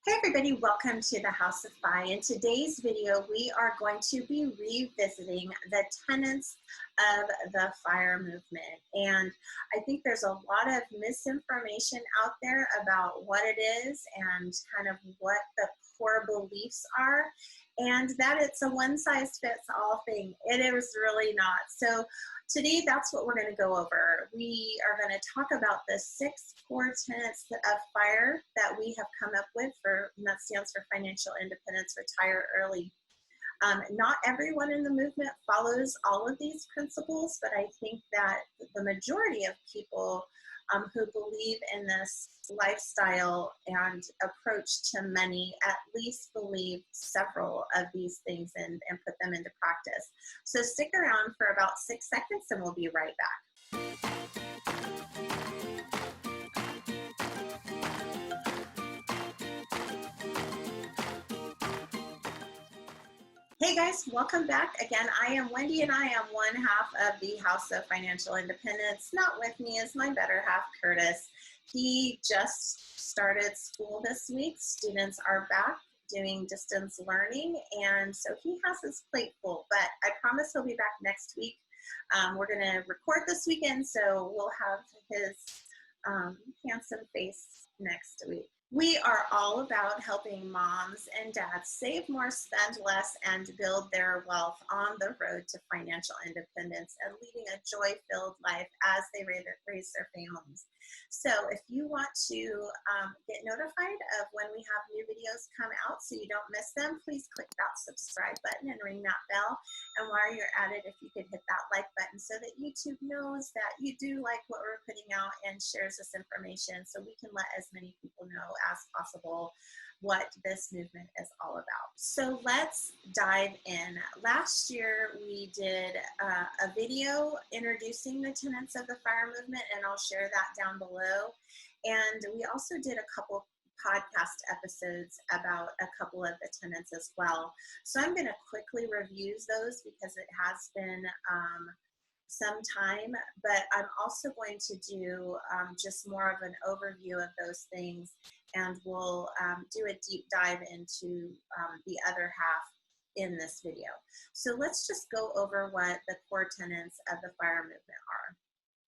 Hey everybody, welcome to the House of FIRE. In today's video, we are going to be revisiting the tenets of the FIRE movement. And I think there's a lot of misinformation out there about what it is and kind of what the core beliefs are, and that it's a one-size-fits-all thing. It is really not. So today, that's what we're going to go over. We are going to talk about the 6 core tenets of FIRE that we have come up with, and that stands for Financial Independence, Retire Early. Not everyone in the movement follows all of these principles, but I think that the majority of people who believe in this lifestyle and approach to money at least believe several of these things and put them into practice. So stick around for about 6 seconds and we'll be right back. Hey guys, welcome back. Again, I am Wendy and I am one half of the House of Financial Independence. Not with me is my better half, Curtis. He just started school this week. Students are back doing distance learning, and so he has his plate full, but I promise he'll be back next week. We're going to record this weekend, so we'll have his handsome face next week. We are all about helping moms and dads save more, spend less, and build their wealth on the road to financial independence and leading a joy-filled life as they raise their families. So if you want to get notified of when we have new videos come out so you don't miss them, please click that subscribe button and ring that bell. And while you're at it, if you could hit that like button so that YouTube knows that you do like what we're putting out and shares this information so we can let as many people know as possible what this movement is all about. So let's dive in. Last year we did a video introducing the tenets of the FIRE movement, and I'll share that down below. And we also did a couple podcast episodes about a couple of the tenets as well. So I'm going to quickly review those because it has been some time, but I'm also going to do just more of an overview of those things, and we'll do a deep dive into the other half in this video. So let's just go over what the core tenets of the FIRE movement are.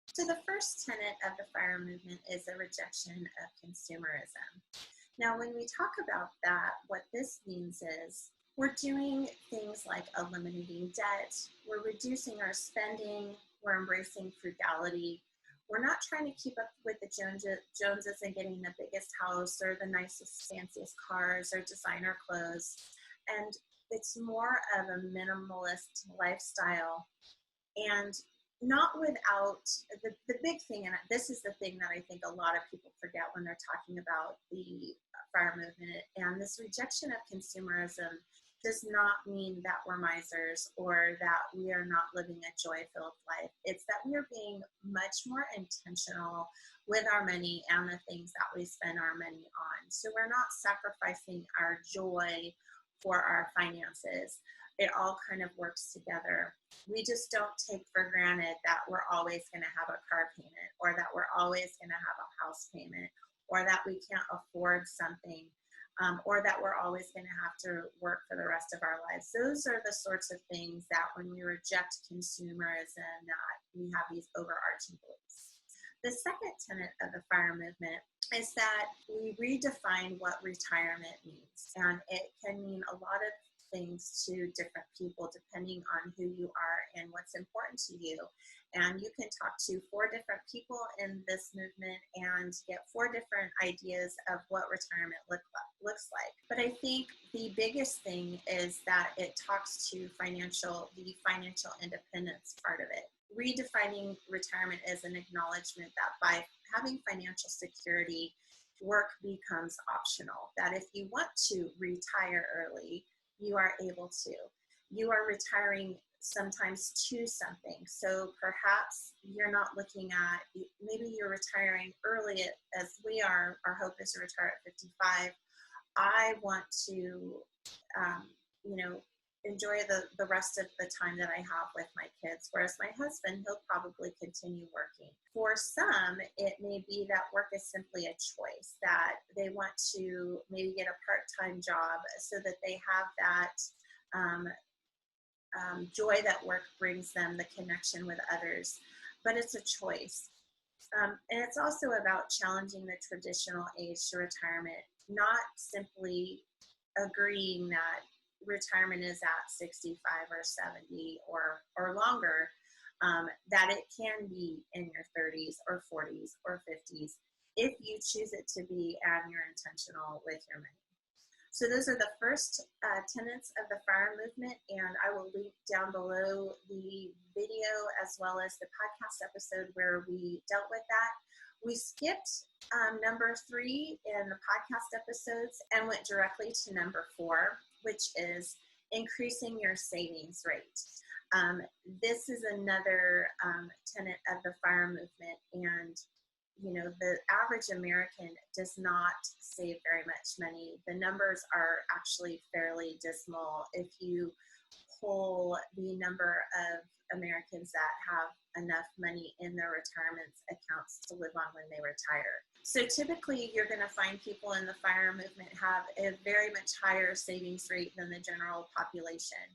So the first tenet of the FIRE movement is a rejection of consumerism. Now, when we talk about that, what this means is we're doing things like eliminating debt, we're reducing our spending, we're embracing frugality. We're not trying to keep up with the Joneses and getting the biggest house or the nicest, fanciest cars or designer clothes. And it's more of a minimalist lifestyle, and not without the big thing, and this is the thing that I think a lot of people forget when they're talking about the FIRE movement, and this rejection of consumerism does not mean that we're misers or that we are not living a joy-filled life. It's that we are being much more intentional with our money and the things that we spend our money on. So we're not sacrificing our joy for our finances. It all kind of works together. We just don't take for granted that we're always going to have a car payment, or that we're always going to have a house payment, or that we can't afford something. Or that we're always going to have to work for the rest of our lives. Those are the sorts of things that when we reject consumerism, that we have these overarching beliefs. The second tenet of the FIRE movement is that we redefine what retirement means. And it can mean a lot of things to different people depending on who you are and what's important to you. And you can talk to 4 different people in this movement and get 4 different ideas of what retirement looks like. But I think the biggest thing is that it talks to the financial independence part of it. Redefining retirement is an acknowledgement that by having financial security, work becomes optional. That if you want to retire early, you are able to. You are retiring sometimes to something. So perhaps you're not looking at, maybe you're retiring early as we are. Our hope is to retire at 55. I want to, enjoy the rest of the time that I have with my kids. Whereas my husband, he'll probably continue working. For some, it may be that work is simply a choice, that they want to maybe get a part-time job so that they have that joy that work brings them, the connection with others, but it's a choice. And it's also about challenging the traditional age to retirement, not simply agreeing that retirement is at 65 or 70 or longer, that it can be in your 30s or 40s or 50s if you choose it to be and you're intentional with your money. So those are the first tenets of the FIRE movement, and I will link down below the video as well as the podcast episode where we dealt with that. We skipped number 3 in the podcast episodes and went directly to number 4, which is increasing your savings rate. This is another tenet of the FIRE movement, and you know, the average American does not save very much money. The numbers are actually fairly dismal if you poll the number of Americans that have enough money in their retirement accounts to live on when they retire. So typically you're going to find people in the FIRE movement have a very much higher savings rate than the general population,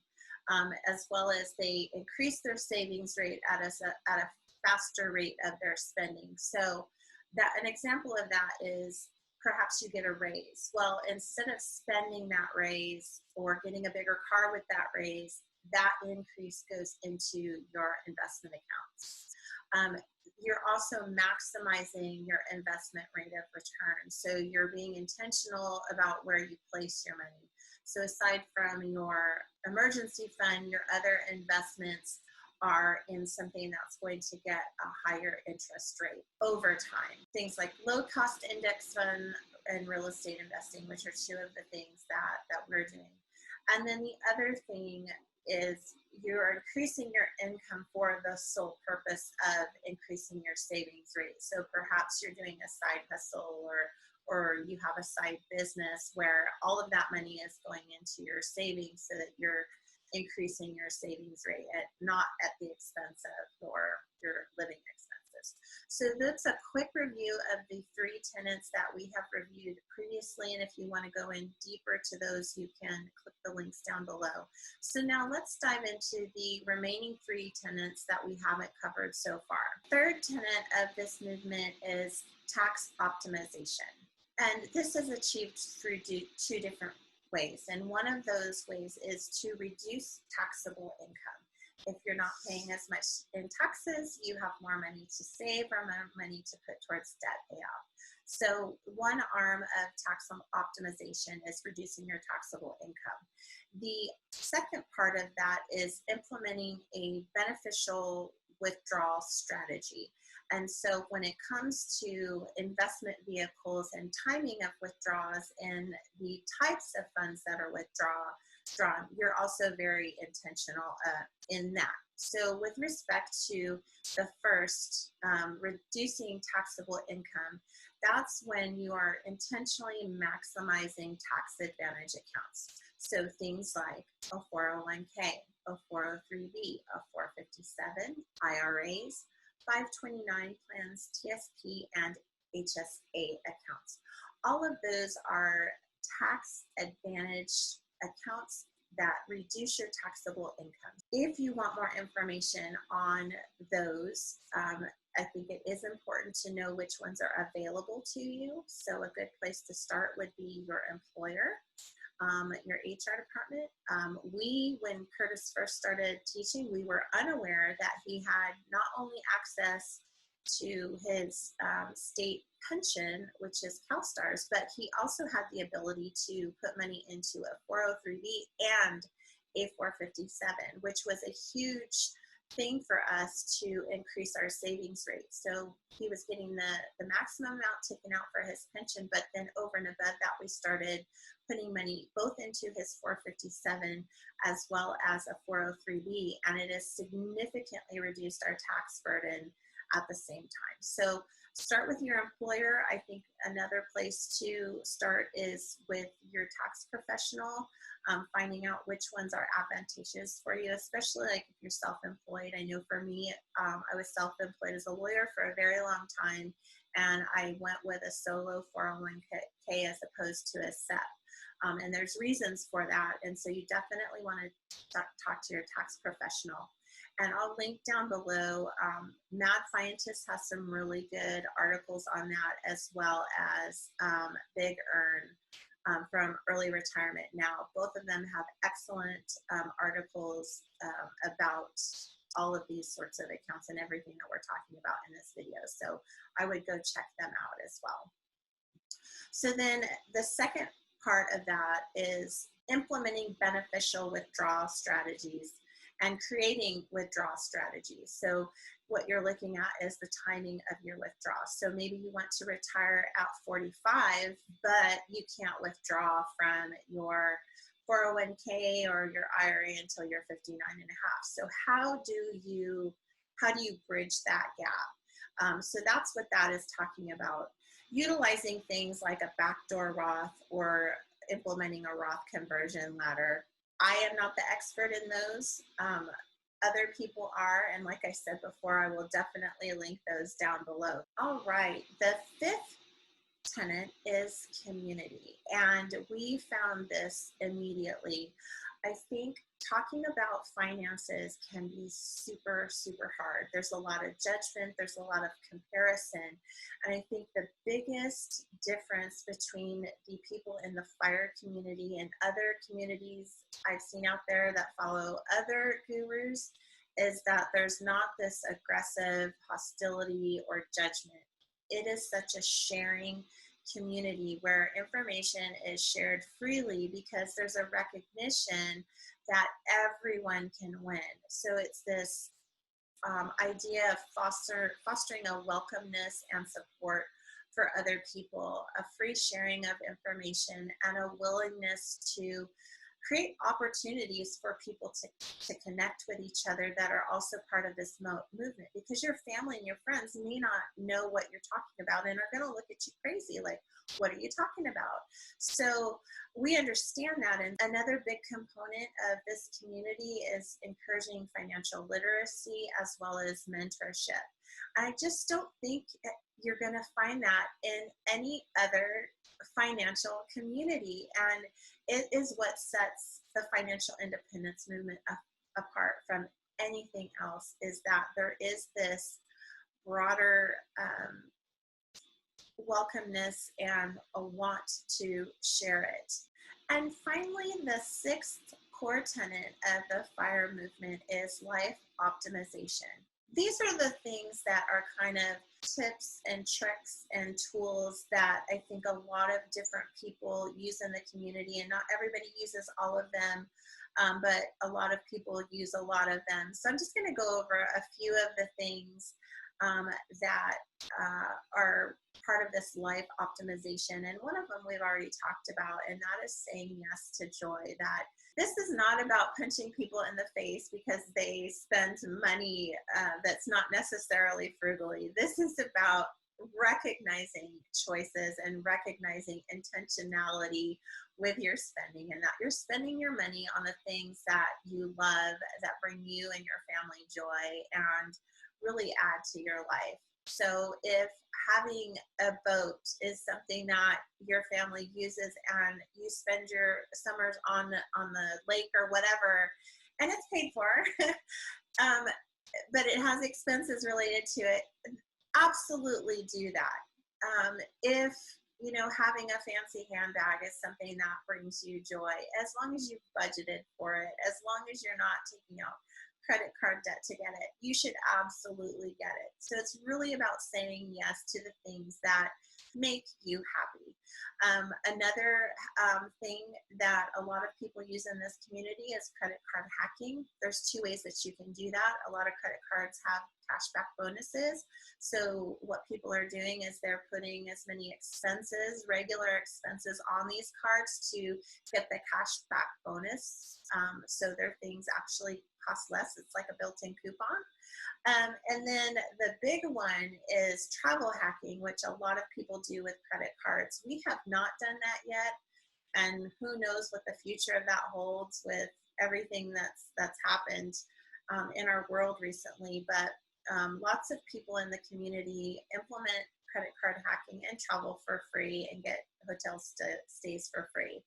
as well as they increase their savings rate at a faster rate of their spending. So that an example of that is perhaps you get a raise. Well, instead of spending that raise or getting a bigger car with that raise, that increase goes into your investment accounts. You're also maximizing your investment rate of return. So you're being intentional about where you place your money. So aside from your emergency fund, your other investments are in something that's going to get a higher interest rate over time. Things like low cost index fund and real estate investing, which are 2 of the things that we're doing. And then the other thing is you're increasing your income for the sole purpose of increasing your savings rate. So perhaps you're doing a side hustle or you have a side business where all of that money is going into your savings so that you're increasing your savings rate, not at the expense of your living expenses. So that's a quick review of the 3 tenets that we have reviewed previously, and if you want to go in deeper to those, you can click the links down below. So now let's dive into the remaining 3 tenets that we haven't covered so far. Third tenet of this movement is tax optimization, and this is achieved through 2 different ways. And one of those ways is to reduce taxable income. If you're not paying as much in taxes, you have more money to save or more money to put towards debt payoff. So one arm of tax optimization is reducing your taxable income. The second part of that is implementing a beneficial withdrawal strategy. And so when it comes to investment vehicles and timing of withdrawals and the types of funds that are withdrawn, you're also very intentional in that. So with respect to the first, reducing taxable income, that's when you are intentionally maximizing tax advantage accounts. So things like a 401k, a 403b, a 457, IRAs, 529 plans, TSP, and HSA accounts. All of those are tax advantage accounts that reduce your taxable income. If you want more information on those, I think it is important to know which ones are available to you. So a good place to start would be your employer, your HR department. When Curtis first started teaching, we were unaware that he had not only access to his state pension, which is CalSTARS, but he also had the ability to put money into a 403b and a 457, which was a huge thing for us to increase our savings rate. So he was getting the maximum amount taken out for his pension, but then over and above that, we started putting money both into his 457 as well as a 403b, and it has significantly reduced our tax burden at the same time. So Start with your employer. I think another place to start is with your tax professional, finding out which ones are advantageous for you, especially like if you're self-employed. I know for me, I was self-employed as a lawyer for a very long time, and I went with a solo 401k as opposed to a SEP. And there's reasons for that. And so you definitely want to talk to your tax professional. And I'll link down below. Mad Scientist has some really good articles on that, as well as Big Earn from Early Retirement Now. Both of them have excellent articles about all of these sorts of accounts and everything that we're talking about in this video. So I would go check them out as well. So then the second part of that is implementing beneficial withdrawal strategies and creating withdrawal strategies. So what you're looking at is the timing of your withdrawal. So maybe you want to retire at 45, but you can't withdraw from your 401k or your IRA until you're 59 and a half. So how do you bridge that gap? So that's what that is talking about. Utilizing things like a backdoor Roth or implementing a Roth conversion ladder. I am not the expert in those. Other people are, and like I said before, I will definitely link those down below. All right, the fifth tenet is community, and we found this immediately. I think talking about finances can be super, super hard. There's a lot of judgment, there's a lot of comparison, and I think the biggest difference between the people in the FIRE community and other communities I've seen out there that follow other gurus is that there's not this aggressive hostility or judgment. It is such a sharing community where information is shared freely because there's a recognition that everyone can win. So it's this idea of fostering a welcomeness and support for other people, a free sharing of information, and a willingness to create opportunities for people to connect with each other that are also part of this movement, because your family and your friends may not know what you're talking about and are going to look at you crazy like, what are you talking about? So we understand that. And another big component of this community is encouraging financial literacy as well as mentorship. I just don't think you're going to find that in any other financial community. And it is what sets the financial independence movement apart from anything else, is that there is this broader welcomeness and a want to share it. And finally, the sixth core tenet of the FIRE movement is life optimization. These are the things that are kind of tips and tricks and tools that I think a lot of different people use in the community, and not everybody uses all of them, but a lot of people use a lot of them. So I'm just going to go over a few of the things that are part of this life optimization. And one of them we've already talked about, and that is saying yes to joy. That this is not about punching people in the face because they spend money that's not necessarily frugally. This is about recognizing choices and recognizing intentionality with your spending, and that you're spending your money on the things that you love, that bring you and your family joy and really add to your life. So if having a boat is something that your family uses and you spend your summers on the lake or whatever, and it's paid for, but it has expenses related to it, absolutely do that. If having a fancy handbag is something that brings you joy, as long as you've budgeted for it, as long as you're not taking out credit card debt to get it, you should absolutely get it. So it's really about saying yes to the things that make you happy. Another thing that a lot of people use in this community is credit card hacking. There's two ways that you can do that. A lot of credit cards have cashback bonuses. So what people are doing is they're putting as many expenses, regular expenses, on these cards to get the cashback bonus. So their things actually cost less. It's like a built-in coupon. And then the big one is travel hacking, which a lot of people do with credit cards. We have not done that yet, and who knows what the future of that holds with everything that's happened in our world recently. But lots of people in the community implement credit card hacking and travel for free and get hotel stays for free.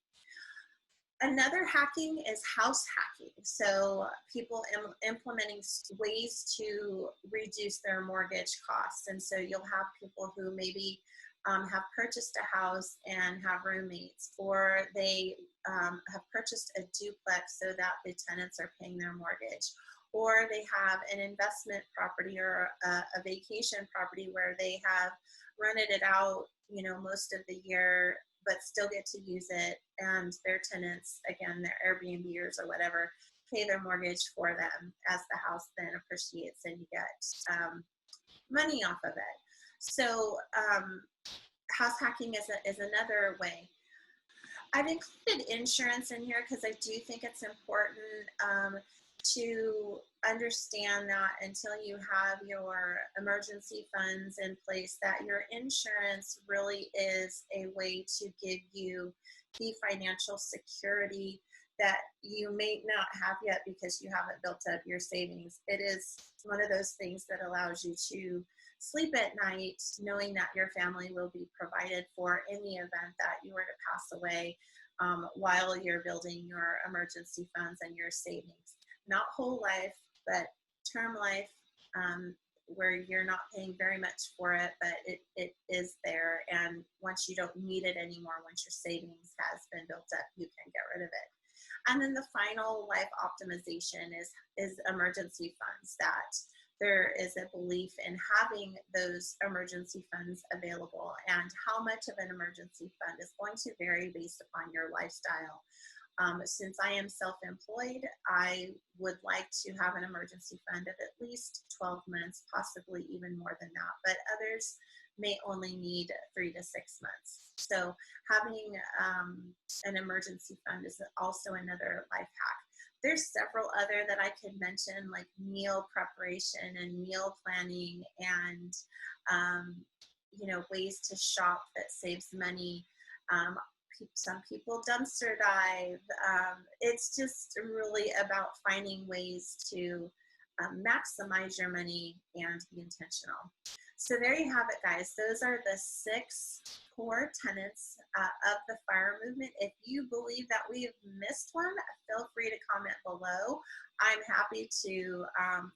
Another hacking is house hacking. So people implementing ways to reduce their mortgage costs. And so you'll have people who maybe have purchased a house and have roommates, or they have purchased a duplex so that the tenants are paying their mortgage, or they have an investment property or a vacation property where they have rented it out, you know, most of the year, but still get to use it, and their tenants, again, their Airbnbers or whatever, pay their mortgage for them as the house then appreciates and you get money off of it. So house hacking is another way. I've included insurance in here because I do think it's important to understand that until you have your emergency funds in place, that your insurance really is a way to give you the financial security that you may not have yet because you haven't built up your savings. It is one of those things that allows you to sleep at night knowing that your family will be provided for in the event that you were to pass away, while you're building your emergency funds and your savings. Not whole life, but term life, where you're not paying very much for it, but it is there. And once you don't need it anymore, once your savings has been built up, you can get rid of it. And then the final life optimization is emergency funds, that there is a belief in having those emergency funds available, and how much of an emergency fund is going to vary based upon your lifestyle. Since I am self-employed, I would like to have an emergency fund of at least 12 months, possibly even more than that, but others may only need 3 to 6 months. So having an emergency fund is also another life hack. There's several other that I could mention, like meal preparation and meal planning, and you know, ways to shop that saves money. Some people dumpster dive. It's just really about finding ways to maximize your money and be intentional. So there you have it, guys. Those are the 6 core tenets of the FIRE movement. If you believe that we've missed one, feel free to comment below. I'm happy to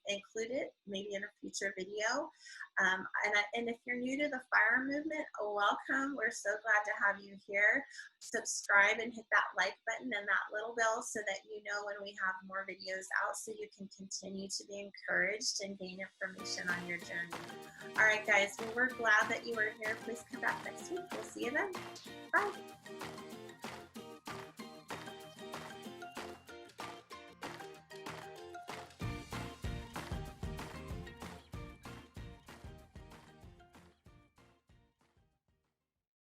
include it maybe in a future video. And if you're new to the FIRE movement, welcome. We're so glad to have you here. Subscribe and hit that like button and that little bell so that you know when we have more videos out, so you can continue to be encouraged and gain information on your journey. All right, guys, well, we're glad that you were here. Please come back next week. We'll see you then. Bye.